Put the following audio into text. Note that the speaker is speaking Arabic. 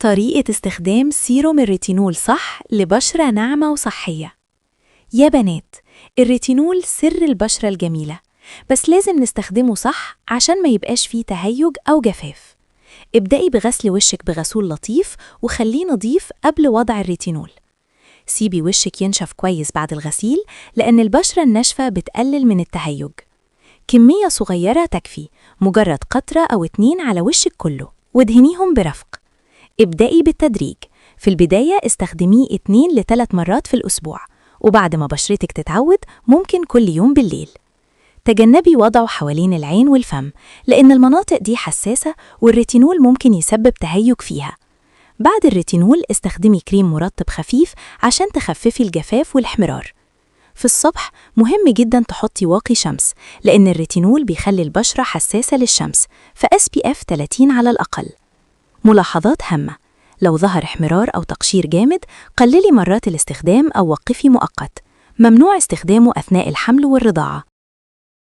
طريقة استخدام سيروم الريتينول صح لبشرة ناعمة وصحية. يا بنات، الريتينول سر البشرة الجميلة، بس لازم نستخدمه صح عشان ما يبقاش فيه تهيج أو جفاف. ابدأي بغسل وشك بغسول لطيف وخليه نظيف قبل وضع الريتينول. سيبي وشك ينشف كويس بعد الغسيل لأن البشرة الناشفة بتقلل من التهيج. كمية صغيرة تكفي، مجرد قطرة أو 2 على وشك كله، وادهنيهم برفق. ابدأي بالتدريج، في البداية استخدميه 2 ل 3 مرات في الأسبوع، وبعد ما بشرتك تتعود ممكن كل يوم بالليل. تجنبي وضعه حوالين العين والفم لأن المناطق دي حساسة والريتينول ممكن يسبب تهيج فيها. بعد الريتينول استخدمي كريم مرطب خفيف عشان تخففي الجفاف والاحمرار. في الصبح مهم جدا تحطي واقي شمس لأن الريتينول بيخلي البشرة حساسة للشمس، فSPF 30 على الأقل. ملاحظات هامة: لو ظهر احمرار أو تقشير جامد قللي مرات الاستخدام أو وقفي مؤقت. ممنوع استخدامه أثناء الحمل والرضاعة.